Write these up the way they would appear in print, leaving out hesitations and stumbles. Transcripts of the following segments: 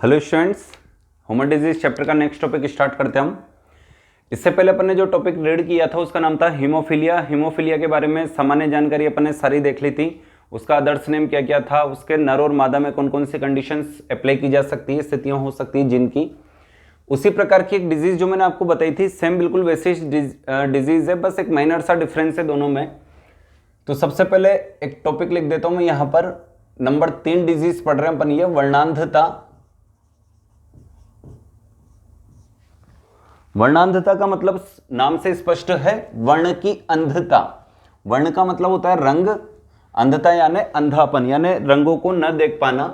Hello students, human disease chapter का next topic start करते हैं हम। इससे पहले अपन ने जो टॉपिक रीड किया था उसका नाम था हीमोफीलिया। हीमोफीलिया के बारे में सामान्य जानकारी अपन ने सारी देख ली थी। उसका आदर्श नेम क्या क्या था, उसके नर और मादा में कौन कौन सी कंडीशंस अप्लाई की जा सकती है, स्थितियां हो सकती है जिनकी। उसी प्रकार की एक डिजीज जो मैंने आपको बताई थी, सेम बिल्कुल वैसी डिजीज है, बस एक माइनर सा डिफरेंस है दोनों में। तो सबसे पहले एक टॉपिक लिख देता हूं मैं यहाँ पर। नंबर 3 डिजीज पढ़ रहे हैं अपन, ये वर्णांधता। वर्णांधता का मतलब नाम से स्पष्ट है, वर्ण की अंधता। वर्ण का मतलब होता है रंग, अंधता यानी अंधापन, यानी रंगों को न देख पाना।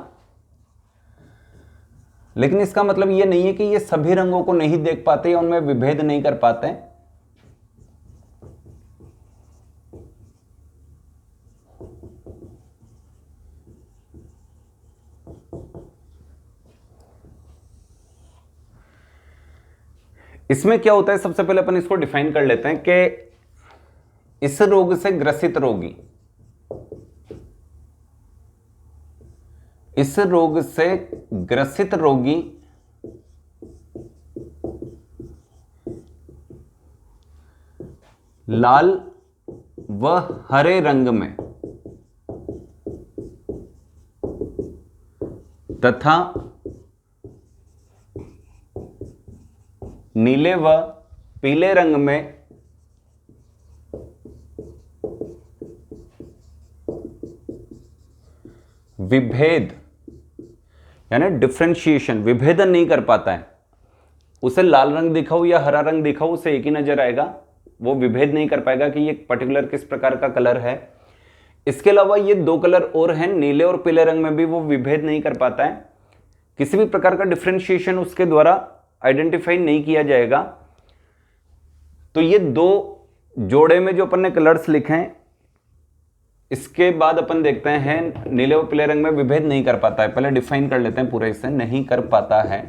लेकिन इसका मतलब यह नहीं है कि ये सभी रंगों को नहीं देख पाते या उनमें विभेद नहीं कर पाते। इसमें क्या होता है, सबसे पहले अपन इसको डिफाइन कर लेते हैं कि इस रोग से ग्रसित रोगी, इस रोग से ग्रसित रोगी लाल व हरे रंग में तथा नीले व पीले रंग में विभेद यानी डिफरेंशिएशन, विभेदन नहीं कर पाता है। उसे लाल रंग दिखाओ या हरा रंग दिखाओ, उसे एक ही नजर आएगा, वो विभेद नहीं कर पाएगा कि ये पर्टिकुलर किस प्रकार का कलर है। इसके अलावा ये 2 कलर और हैं, नीले और पीले रंग में भी वो विभेद नहीं कर पाता है। किसी भी प्रकार का डिफरेंशिएशन उसके द्वारा आइडेंटिफाई नहीं किया जाएगा। तो ये 2 जोड़े में जो अपन ने कलर्स लिखे हैं, इसके बाद अपन देखते हैं नीले और पीले रंग में विभेद नहीं कर पाता है। पहले डिफाइन कर लेते हैं पूरे, इससे नहीं कर पाता है,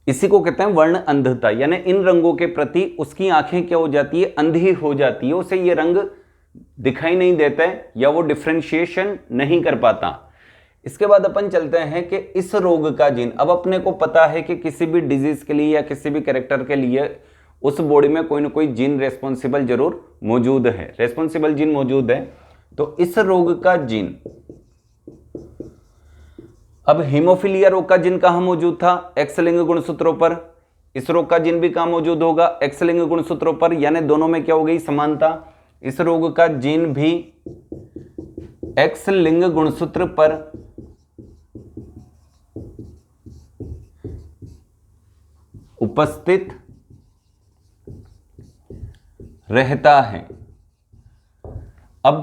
इसी को कहते हैं वर्ण अंधता। यानी इन रंगों के प्रति उसकी आंखें क्या हो जाती है, अंधी हो जाती है, उसे ये रंग दिखाई नहीं देते या वो डिफरेंशिएशन नहीं कर पाता। इसके बाद अपन चलते हैं कि इस रोग का जीन, अब अपने को पता है कि किसी भी डिजीज के लिए या किसी भी कैरेक्टर के लिए उस बॉडी में कोई ना कोई जीन रेस्पॉन्सिबल जरूर मौजूद है, रेस्पॉन्सिबल जीन मौजूद है। तो इस रोग का जीन, अब हीमोफीलिया रोग का जीन कहां मौजूद था, एक्स लिंग गुणसूत्रों पर। इस रोग का जीन भी कहां मौजूद होगा, एक्स लिंग गुणसूत्रों पर, यानी दोनों में क्या हो गई, समानता। इस रोग का जीन भी एक्स लिंग गुणसूत्र पर उपस्थित रहता है। अब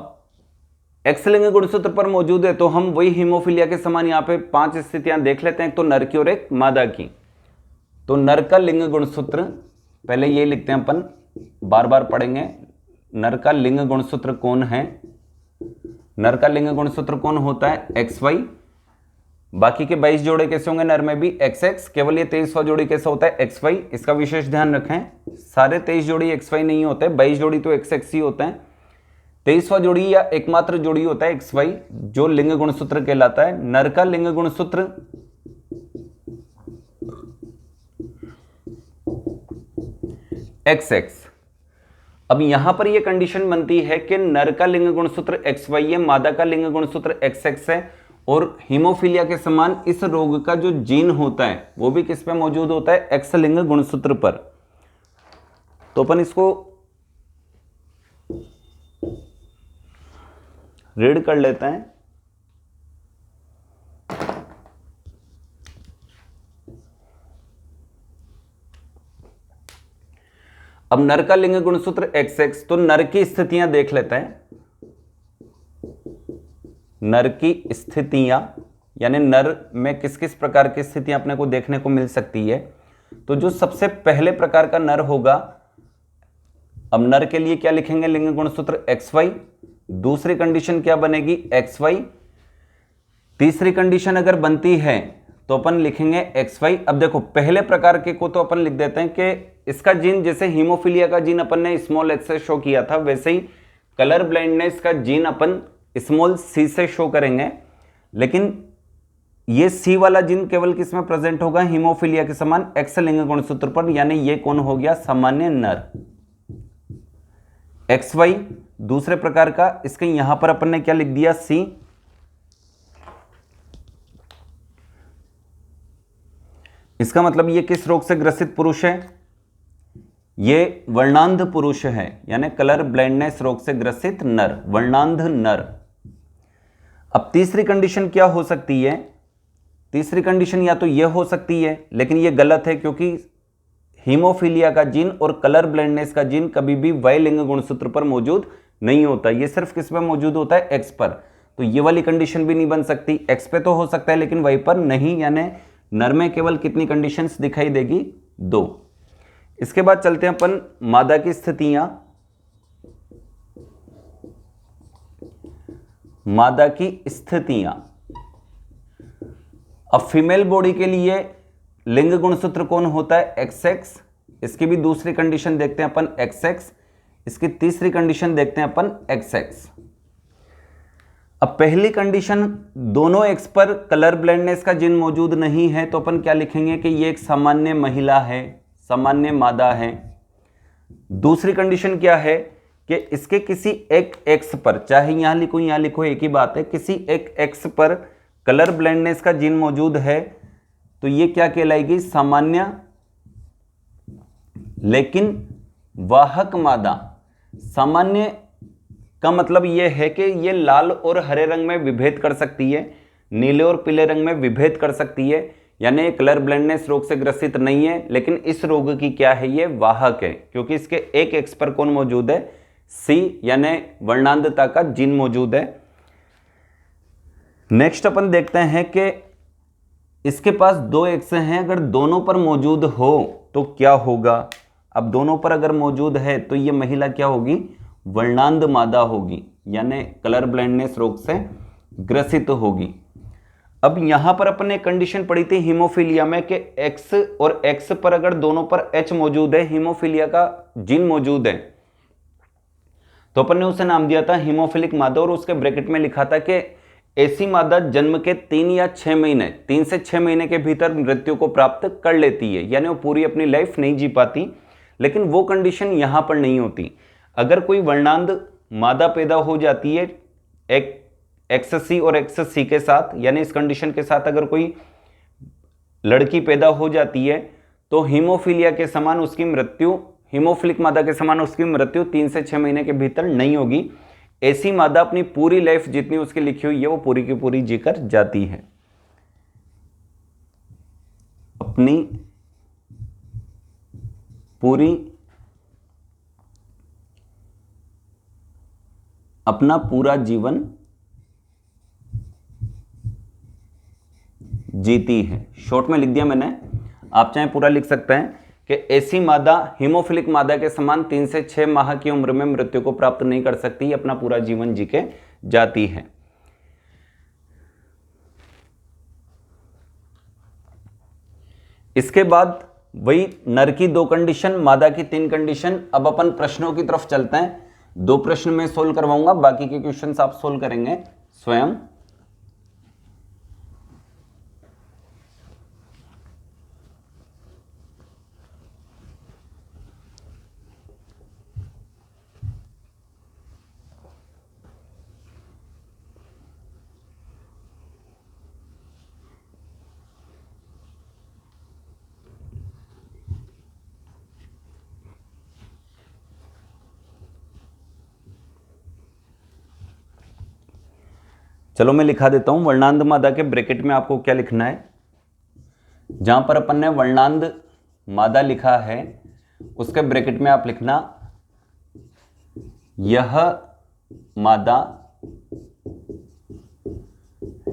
एक्स लिंग गुणसूत्र पर मौजूद है, तो हम वही हीमोफीलिया के समान यहां पे 5 स्थितियां देख लेते हैं, एक तो नर की और एक मादा की। तो नर का लिंग गुणसूत्र, पहले ये लिखते हैं अपन, बार बार पढ़ेंगे। नर का लिंग गुणसूत्र कौन है, नर का लिंग गुणसूत्र कौन होता है, एक्स वाई। बाकी के 22 जोड़े कैसे होंगे, नर में भी एक्स एक्स, केवल ये 23वां जोड़ी कैसा होता है, एक्स वाई। इसका विशेष ध्यान रखें, सारे 23 जोड़ी एक्स वाई नहीं होते, 22 जोड़ी तो एक्स एक्स ही होते हैं। 23वां जोड़ी या एकमात्र जोड़ी होता है एक्स वाई, जो लिंग गुणसूत्र कहलाता है। नर का लिंग गुणसूत्र एक्स एक्स। अब यहां पर यह कंडीशन बनती है कि नर का लिंग गुणसूत्र एक्स वाई है, मादा का लिंग गुणसूत्र एक्स एक्स है, और हीमोफीलिया के समान इस रोग का जो जीन होता है वो भी किस पे मौजूद होता है, एक्स लिंग गुणसूत्र पर। तो अपन इसको रीड कर लेते हैं। अब नर का लिंग गुणसूत्र एक्स एक्स, तो नर की स्थितियां देख लेते हैं। नर की स्थितियां यानी नर में किस किस प्रकार की स्थितियां अपने को देखने को मिल सकती है। तो जो सबसे पहले प्रकार का नर होगा, अब नर के लिए क्या लिखेंगे, लिंग गुणसूत्र एक्स वाई। दूसरी कंडीशन क्या बनेगी, एक्स वाई। तीसरी कंडीशन अगर बनती है तो अपन लिखेंगे एक्स वाई। अब देखो पहले प्रकार के को तो अपन लिख देते हैं कि इसका जीन, जैसे हीमोफीलिया का जीन अपन ने स्मॉल एच से शो किया था, वैसे ही कलर ब्लाइंडनेस का जीन अपन स्मॉल सी से शो करेंगे। लेकिन ये सी वाला जीन केवल किसमें प्रेजेंट होगा, हीमोफीलिया के समान एक्स लिंग गुणसूत्र पर, यानी ये कौन हो गया, सामान्य नर। एक्स वाई दूसरे प्रकार का, इसके यहां पर अपन ने क्या लिख दिया, सी। इसका मतलब ये किस रोग से ग्रसित पुरुष है, ये वर्णांध पुरुष है, यानी कलर ब्लाइंडनेस रोग से ग्रसित नर, वर्णांध नर। अब तीसरी कंडीशन क्या हो सकती है, तीसरी कंडीशन या तो ये हो सकती है, लेकिन ये गलत है, क्योंकि हीमोफीलिया का जीन और कलर ब्लाइंडनेस का जीन कभी भी वाई लिंग गुणसूत्र पर मौजूद नहीं होता, ये सिर्फ किस में मौजूद होता है, एक्स पर। तो ये वाली कंडीशन भी नहीं बन सकती, एक्स पे तो हो सकता है लेकिन वाई पर नहीं, यानी नर में केवल कितनी कंडीशंस दिखाई देगी, 2। इसके बाद चलते हैं अपन मादा की स्थितियां। मादा की स्थितियां, अब फीमेल बॉडी के लिए लिंग गुणसूत्र कौन होता है, XX। इसकी भी दूसरी कंडीशन देखते हैं अपन XX, इसकी तीसरी कंडीशन देखते हैं अपन XX। अब पहली कंडीशन, दोनों एक्स पर कलर ब्लाइंडनेस का जीन मौजूद नहीं है, तो अपन क्या लिखेंगे कि ये एक सामान्य महिला है, सामान्य मादा है। दूसरी कंडीशन क्या है कि इसके किसी एक एक्स पर, चाहे यहां लिखो यहां लिखो एक ही बात है, किसी एक एक्स पर कलर ब्लाइंडनेस का जीन मौजूद है, तो ये क्या कहलाएगी, सामान्य लेकिन वाहक मादा। सामान्य का मतलब यह है कि ये लाल और हरे रंग में विभेद कर सकती है, नीले और पीले रंग में विभेद कर सकती है, यानी कलर ब्लाइंडनेस रोग से ग्रसित नहीं है, लेकिन इस रोग की क्या है, ये वाहक है, क्योंकि इसके एक एक्स पर कौन मौजूद है, सी, यानी वर्णांधता का जीन मौजूद है। नेक्स्ट अपन देखते हैं कि इसके पास 2 एक्स हैं, अगर दोनों पर मौजूद हो तो क्या होगा। अब दोनों पर अगर मौजूद है तो ये महिला क्या होगी, वर्णांध मादा होगी, यानी कलर ब्लाइंडनेस रोग से ग्रसित होगी। अब यहां पर अपन ने कंडीशन पढ़ी थी हीमोफीलिया में कि एक्स और एक्स पर अगर दोनों पर एच मौजूद है, हीमोफीलिया का जीन मौजूद है, तो अपन ने उसे नाम दिया था हीमोफिलिक मादा, और उसके ब्रैकेट में लिखा था कि ऐसी मादा जन्म के 3 या 6 महीने, 3 से 6 महीने के भीतर मृत्यु को प्राप्त कर लेती है, यानी वो पूरी अपनी लाइफ नहीं जी पाती। लेकिन वो कंडीशन यहां पर नहीं होती। अगर कोई वर्णांध मादा पैदा हो जाती है एक XC और XC के साथ, यानी इस कंडीशन के साथ अगर कोई लड़की पैदा हो जाती है, तो हीमोफीलिया के समान उसकी मृत्यु, हीमोफिलिक मादा के समान उसकी मृत्यु 3 से 6 महीने के भीतर नहीं होगी। ऐसी मादा अपनी पूरी लाइफ जितनी उसकी लिखी हुई है वो पूरी की पूरी जीकर जाती है, अपनी अपना पूरा जीवन जीती है। शॉर्ट में लिख दिया मैंने, आप चाहे पूरा लिख सकते हैं कि ऐसी मादा हीमोफिलिक मादा के समान 3 से 6 माह की उम्र में मृत्यु को प्राप्त नहीं कर सकती, अपना पूरा जीवन जी के जाती है। इसके बाद वही नर की 2 कंडीशन, मादा की 3 कंडीशन। अब अपन प्रश्नों की तरफ चलते हैं। 2 प्रश्न मैं सोल्व करवाऊंगा, बाकी के क्वेश्चंस आप सोल्व करेंगे स्वयं। चलो मैं लिखा देता हूं, वर्णांध मादा के ब्रैकेट में आपको क्या लिखना है। जहां पर अपन ने वर्णांध मादा लिखा है उसके ब्रैकेट में आप लिखना, यह मादा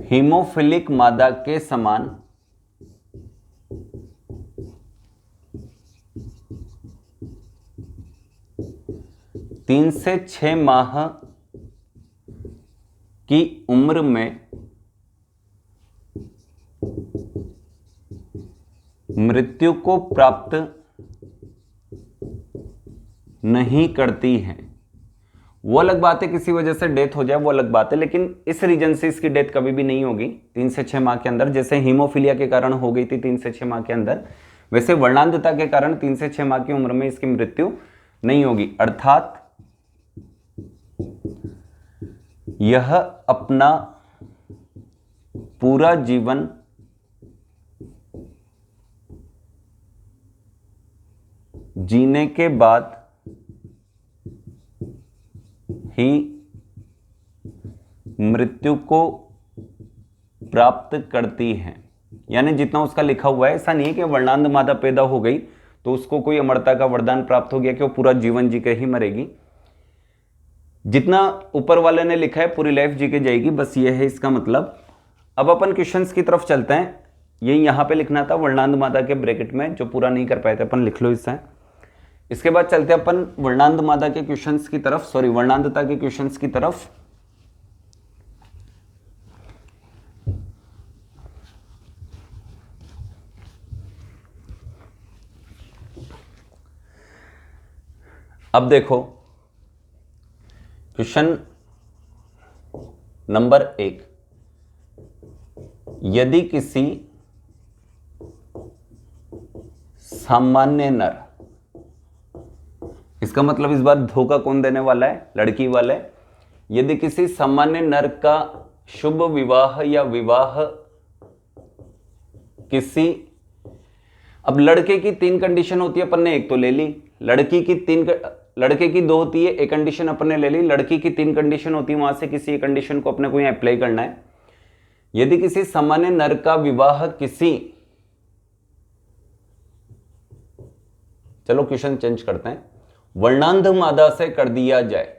हीमोफिलिक मादा के समान 3 से 6 माह की उम्र में मृत्यु को प्राप्त नहीं करती है। वो अलग बात है, किसी वजह से डेथ हो जाए वो अलग बात है, लेकिन इस रीजन से इसकी डेथ कभी भी नहीं होगी 3 से 6 माह के अंदर। जैसे हीमोफीलिया के कारण हो गई थी 3 से 6 माह के अंदर, वैसे वर्णांधता के कारण 3 से 6 माह की उम्र में इसकी मृत्यु नहीं होगी। अर्थात यह अपना पूरा जीवन जीने के बाद ही मृत्यु को प्राप्त करती है। यानी जितना उसका लिखा हुआ है, ऐसा नहीं है कि वर्णांध मादा पैदा हो गई तो उसको कोई अमरता का वरदान प्राप्त हो गया कि वो पूरा जीवन जी के ही मरेगी। जितना ऊपर वाले ने लिखा है पूरी लाइफ जी के जाएगी, बस ये है इसका मतलब। अब अपन क्वेश्चंस की तरफ चलते हैं। ये यहां पे लिखना था वर्णांध मादा के ब्रैकेट में, जो पूरा नहीं कर पाए थे अपन लिख लो इसे। इसके बाद चलते हैं अपन वर्णांध मादा के क्वेश्चंस की तरफ, सॉरी वर्णांधता के क्वेश्चंस की तरफ। अब देखो क्वेश्चन नंबर 1, यदि किसी सामान्य नर, इसका मतलब इस बार धोखा कौन देने वाला है, लड़की वाला है। यदि किसी सामान्य नर का शुभ विवाह या विवाह किसी, अब लड़के की 3 कंडीशन होती है, अपन ने एक तो ले ली, लड़के की 2 होती है, एक कंडीशन अपन ने ले ली, लड़की की 3 कंडीशन होती है, वहां से किसी एक कंडीशन को अपने को यहां अप्लाई करना है। यदि किसी सामान्य नर का विवाह किसी, चलो क्वेश्चन चेंज करते हैं, वर्णांध मादा से कर दिया जाए,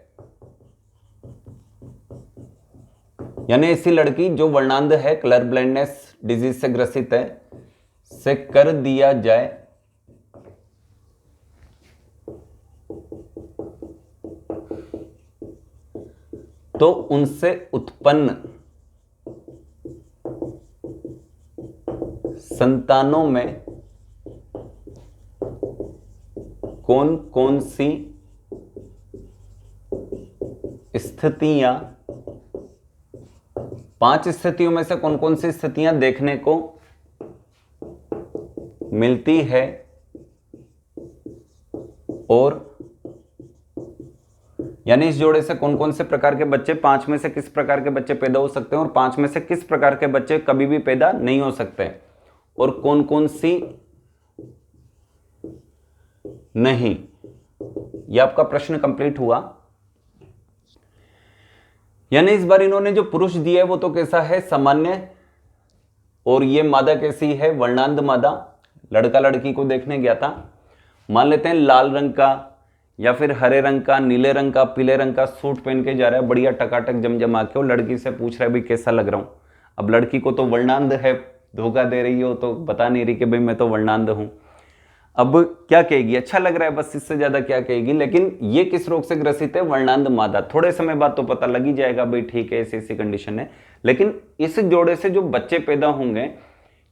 यानी ऐसी लड़की जो वर्णांध है, कलर ब्लाइंडनेस डिजीज से ग्रसित है, से कर दिया जाए तो उनसे उत्पन्न संतानों में कौन कौन सी स्थितियां, 5 स्थितियों में से कौन कौन सी स्थितियां देखने को मिलती है, और यानी इस जोड़े से कौन कौन से प्रकार के बच्चे, 5 में से किस प्रकार के बच्चे पैदा हो सकते हैं और 5 में से किस प्रकार के बच्चे कभी भी पैदा नहीं हो सकते, और कौन कौन सी नहीं। यह आपका प्रश्न कंप्लीट हुआ। यानी इस बार इन्होंने जो पुरुष दिया है वो तो कैसा है, सामान्य, और ये मादा कैसी है, वर्णांध मादा। लड़का लड़की को देखने गया था, मान लेते हैं लाल रंग का या फिर हरे रंग का, नीले रंग का, पीले रंग का सूट पहन के जा रहा है, बढ़िया टकाटक जमजमा के, और लड़की से पूछ रहा है भाई कैसा लग रहा हूं। अब लड़की को तो वर्णांध है, धोखा दे रही हो तो बता नहीं रही कि भाई मैं तो वर्णांध हूं। अब क्या कहेगी, अच्छा लग रहा है, बस इससे ज्यादा क्या कहेगी। लेकिन ये किस रोग से ग्रसित है, वर्णांध मादा। थोड़े समय बाद तो पता लग ही जाएगा भाई ठीक है ऐसी ऐसी कंडीशन है। लेकिन इस जोड़े से जो बच्चे पैदा होंगे,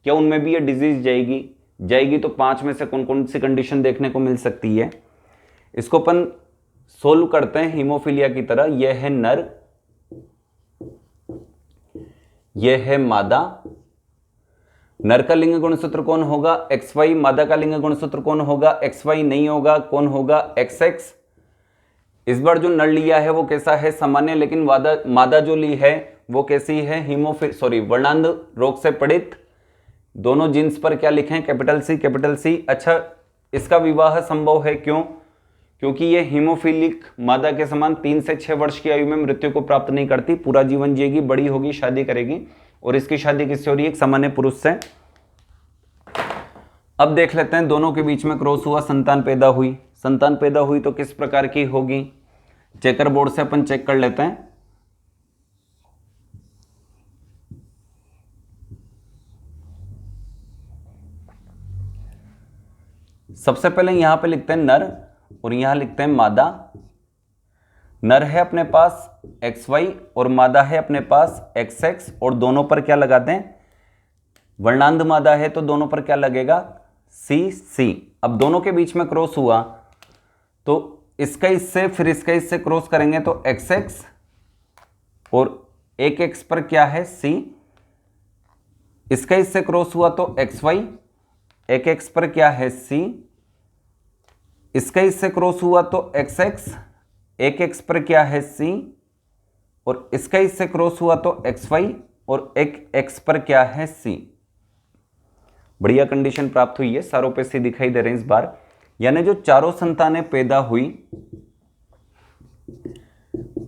क्या उनमें भी ये डिजीज जाएगी तो 5 में से कौन कौन सी कंडीशन देखने को मिल सकती है। इसको अपन सोल्व करते हैं हीमोफीलिया की तरह। यह है नर, यह है मादा। नर का लिंग गुणसूत्र कौन होगा, XY। मादा का लिंग गुणसूत्र कौन होगा, XY नहीं होगा, कौन होगा, XX। इस बार जो नर लिया है वो कैसा है, सामान्य, लेकिन मादा जो ली है वो कैसी है, वर्णांध रोग से पीड़ित। दोनों जीन्स पर क्या लिखें, कैपिटल C। अच्छा, इसका विवाह संभव है, क्यों, क्योंकि ये हीमोफिलिक मादा के समान 3 से 6 वर्ष की आयु में मृत्यु को प्राप्त नहीं करती, पूरा जीवन जिएगी, बड़ी होगी, शादी करेगी। और इसकी शादी किससे हो रही है, एक सामान्य पुरुष से। अब देख लेते हैं, दोनों के बीच में क्रॉस हुआ, संतान पैदा हुई तो किस प्रकार की होगी, चेकर बोर्ड से अपन चेक कर लेते हैं। सबसे पहले यहां पे लिखते हैं नर और यहां लिखते हैं मादा। नर है अपने पास XY और मादा है अपने पास XX, और दोनों पर क्या लगाते हैं, वर्णांध मादा है तो दोनों पर क्या लगेगा, CC। अब दोनों के बीच में क्रॉस हुआ तो इसका इससे फिर इसका इससे क्रॉस करेंगे तो XX, और एक X पर क्या है C, इसका इससे क्रॉस हुआ तो XY, एक X पर क्या है C, इसका इससे क्रॉस हुआ तो XX, एक X पर क्या है C, और इसका इससे क्रॉस हुआ तो XY, और एक X पर क्या है C। बढ़िया कंडीशन प्राप्त हुई है, सारों पे C दिखाई दे रहे हैं इस बार। यानी जो चारों संतानें पैदा हुई,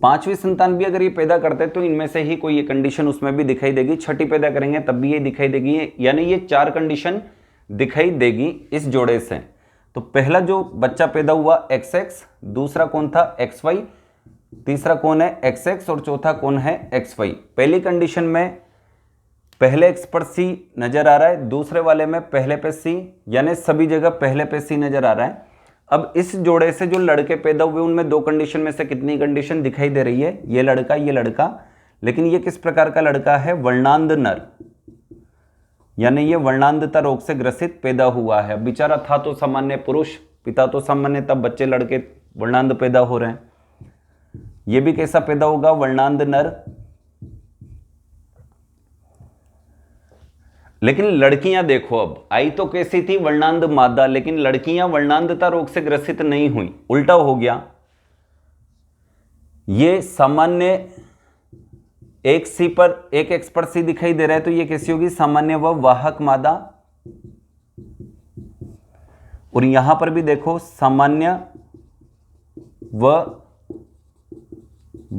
पांचवी संतान भी अगर ये पैदा करते तो इनमें से ही कोई ये कंडीशन उसमें भी दिखाई देगी, छठी पैदा करेंगे तब भी ये दिखाई देगी, यानी ये चार कंडीशन दिखाई देगी इस जोड़े से। तो पहला जो बच्चा पैदा हुआ XX, दूसरा कौन था XY, तीसरा कौन है XX, और चौथा कौन है XY। पहली कंडीशन में पहले X पर C नजर आ रहा है, दूसरे वाले में पहले पे C, यानी सभी जगह पहले पे C नजर आ रहा है। अब इस जोड़े से जो लड़के पैदा हुए उनमें दो कंडीशन में से कितनी कंडीशन दिखाई दे रही है, ये लड़का, लेकिन ये किस प्रकार का लड़का है, वर्णांध नर, यानी ये वर्णांधता रोग से ग्रसित पैदा हुआ है। बेचारा था तो सामान्य पुरुष, पिता तो सामान्य, तब बच्चे लड़के वर्णांध पैदा हो रहे हैं। ये भी कैसा पैदा होगा, वर्णांध नर। लेकिन लड़कियां देखो, अब आई तो कैसी थी, वर्णांध मादा, लेकिन लड़कियां वर्णांधता रोग से ग्रसित नहीं हुई, उल्टा हो गया। ये सामान्य एक C पर एक X पर C दिखाई दे रहा है, तो ये कैसी होगी, सामान्य व वाहक मादा। और यहां पर भी देखो सामान्य व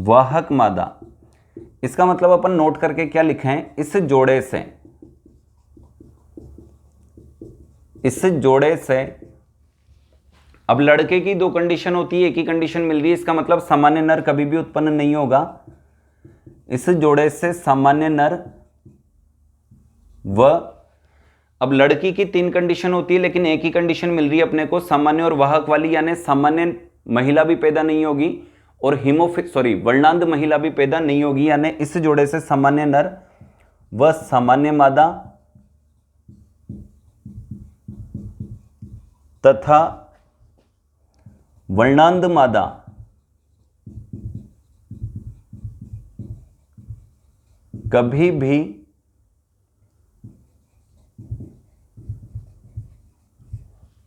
वाहक मादा। इसका मतलब अपन नोट करके क्या लिखे हैं, इस जोड़े से अब लड़के की दो कंडीशन होती है, एक ही कंडीशन मिल रही है, इसका मतलब सामान्य नर कभी भी उत्पन्न नहीं होगा। इस जोड़े से सामान्य नर व, अब लड़की की तीन कंडीशन होती है लेकिन एक ही कंडीशन मिल रही है अपने को, सामान्य और वाहक वाली, यानी सामान्य महिला भी पैदा नहीं होगी और वर्णांध महिला भी पैदा नहीं होगी, यानी इस जोड़े से सामान्य नर व सामान्य मादा तथा वर्णांध मादा कभी भी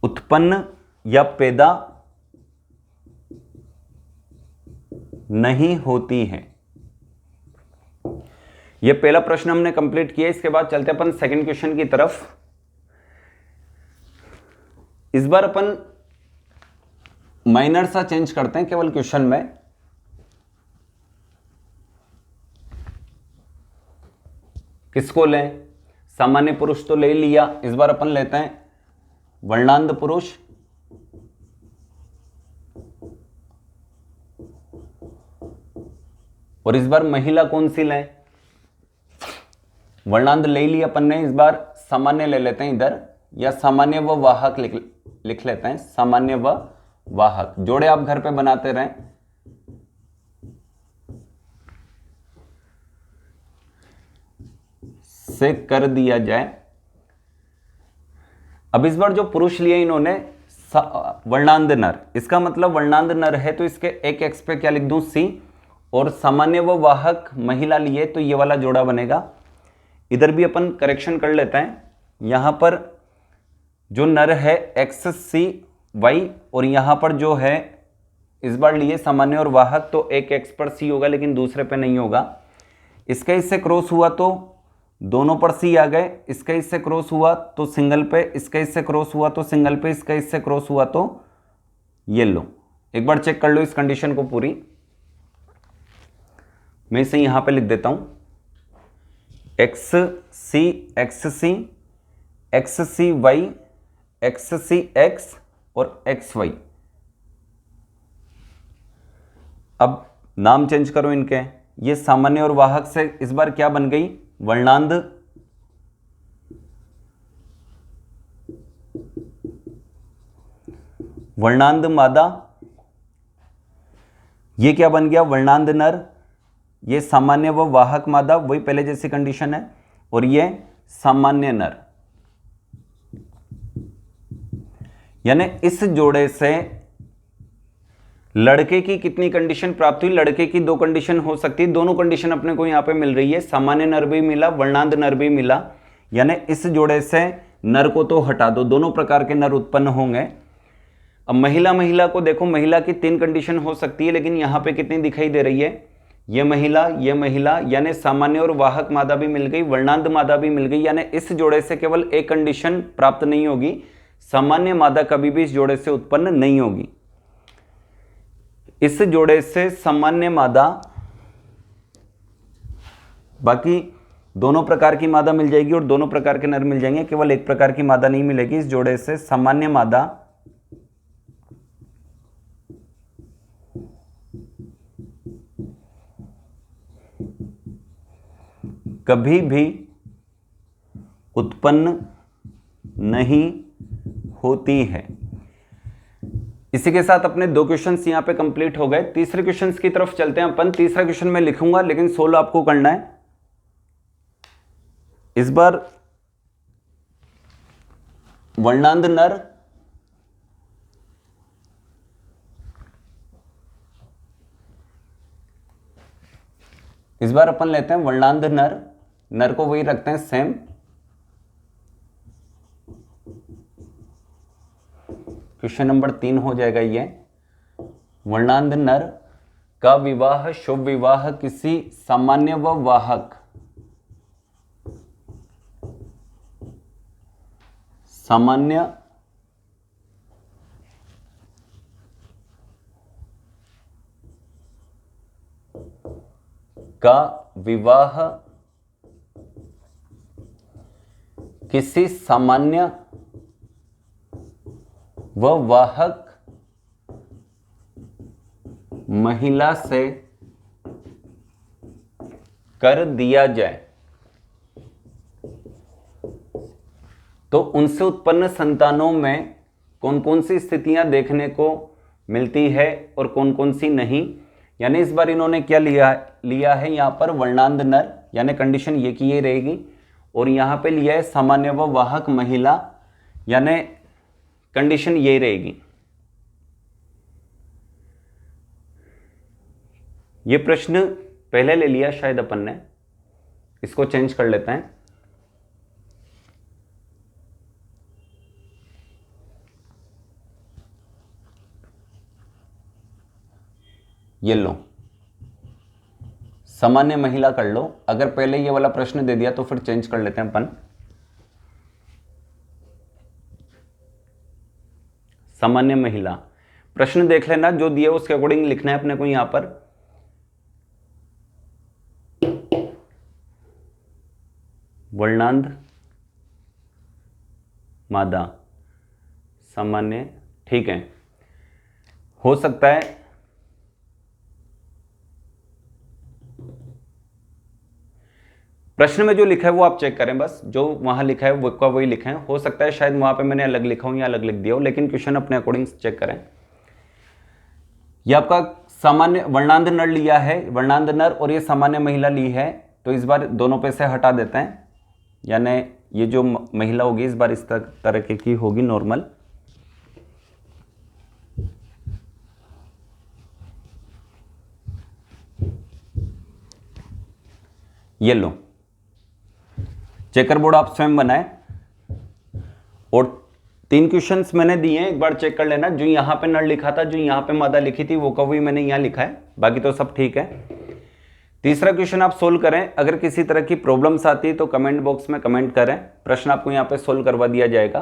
उत्पन्न या पैदा नहीं होती है। यह पहला प्रश्न हमने कंप्लीट किया। इसके बाद चलते अपन सेकंड क्वेश्चन की तरफ। इस बार अपन माइनर सा चेंज करते हैं केवल क्वेश्चन में। किसको लें, सामान्य पुरुष तो ले लिया, इस बार अपन लेते हैं वर्णांध पुरुष और इस बार महिला कौन सी लें, वर्णांध ले लिया अपन ने, इस बार सामान्य ले लेते हैं इधर, या सामान्य व वाहक लिख लेते हैं, सामान्य व वाहक। जोड़े आप घर पे बनाते रहें। से कर दिया जाए। अब इस बार जो पुरुष लिए इन्होंने वर्णांध नर, इसका मतलब वर्णांध नर है तो इसके एक एक्स पे क्या लिख दूं, सी, और सामान्य व वाहक महिला लिए तो ये वाला जोड़ा बनेगा। इधर भी अपन करेक्शन कर लेते हैं। यहां पर जो नर है एक्स सी वाई, और यहां पर जो है इस बार लिए सामान्य और वाहक, तो एक एक्स पर सी होगा लेकिन दूसरे पे नहीं होगा। इसका इससे क्रॉस हुआ तो दोनों पर सी आ गए, इसका इससे क्रॉस हुआ तो सिंगल पे, इसका इससे क्रॉस हुआ तो सिंगल पे, इसका इससे क्रॉस हुआ तो ये लो। एक बार चेक कर लो इस कंडीशन को पूरी। मैं इसे यहां पे लिख देता हूं, एक्स सी वाई, एक्स सी एक्स और एक्स वाई। अब नाम चेंज करो इनके, ये सामान्य और वाहक से इस बार क्या बन गई, वर्णांध। वर्णांध मादा, ये क्या बन गया, वर्णांध नर। ये सामान्य व वाहक मादा, वही पहले जैसी कंडीशन है, और ये सामान्य नर। यानी इस जोड़े से लड़के की कितनी कंडीशन प्राप्त हुई? लड़के की 2 कंडीशन हो सकती है, दोनों कंडीशन अपने को यहाँ पे मिल रही है, सामान्य नर भी मिला, वर्णांध नर भी मिला, यानी इस जोड़े से नर को तो हटा दो, दोनों प्रकार के नर उत्पन्न होंगे। अब महिला को देखो, महिला की 3 कंडीशन हो सकती है, लेकिन यहाँ पे कितनी दिखाई दे रही है? ये महिला, यानी सामान्य और वाहक मादा भी मिल गई, वर्णांध मादा भी मिल गई, यानी इस जोड़े से केवल एक कंडीशन प्राप्त नहीं होगी, सामान्य मादा कभी भी इस जोड़े से उत्पन्न नहीं होगी। इस जोड़े से सामान्य मादा, बाकी दोनों प्रकार की मादा मिल जाएगी और दोनों प्रकार के नर मिल जाएंगे, केवल एक प्रकार की मादा नहीं मिलेगी। इस जोड़े से सामान्य मादा कभी भी उत्पन्न नहीं होती है। इसी के साथ अपने 2 क्वेश्चंस यहां पे कंप्लीट हो गए। तीसरे क्वेश्चंस की तरफ चलते हैं अपन। तीसरा क्वेश्चन मैं लिखूंगा, लेकिन सोल्व आपको करना है। इस बार वर्णांध नर अपन लेते हैं वर्णांध नर को वही रखते हैं सेम। क्वेश्चन नंबर 3 हो जाएगा ये। वर्णांध नर का विवाह शुभ विवाह किसी सामान्य व वाहक का विवाह किसी सामान्य व वाहक महिला से कर दिया जाए तो उनसे उत्पन्न संतानों में कौन कौन सी स्थितियां देखने को मिलती है और कौन कौन सी नहीं। यानी इस बार इन्होंने क्या लिया है यहां पर वर्णांध नर, यानी कंडीशन ये की ये रहेगी, और यहां पे लिया है सामान्य व वाहक महिला, यानी कंडीशन ये रहेगी। ये प्रश्न पहले ले लिया शायद अपन ने, इसको चेंज कर लेते हैं। ये लो, सामान्य महिला कर लो। अगर पहले ये वाला प्रश्न दे दिया तो फिर चेंज कर लेते हैं अपन। सामान्य महिला प्रश्न देख लेना, जो दिया उसके अकॉर्डिंग लिखना है अपने को। यहां पर वर्णांध मादा सामान्य, ठीक है। हो सकता है प्रश्न में जो लिखा है वो आप चेक करें, बस जो वहां लिखा है वो का वही लिखें। हो सकता है शायद वहां पे मैंने अलग लिखा हूं या अलग लिख दिया हो, लेकिन क्वेश्चन अपने अकॉर्डिंग चेक करें। ये आपका सामान्य वर्णांध नर लिया है, वर्णांध नर, और ये सामान्य महिला ली है, तो इस बार दोनों पे से हटा देते हैं। यानी ये जो महिला होगी इस बार इस तरह की होगी नॉर्मल। ये लो, चेकर बोर्ड आप स्वयं बनाए, और 3 क्वेश्चंस मैंने दिए हैं, एक बार चेक कर लेना। जो यहां पे नर लिखा था, जो यहां पे मादा लिखी थी, वो कभी मैंने यहां लिखा है, बाकी तो सब ठीक है। तीसरा क्वेश्चन आप सोल्व करें। अगर किसी तरह की प्रॉब्लम्स आती है तो कमेंट बॉक्स में कमेंट करें, प्रश्न आपको यहां पे सोल्व करवा दिया जाएगा।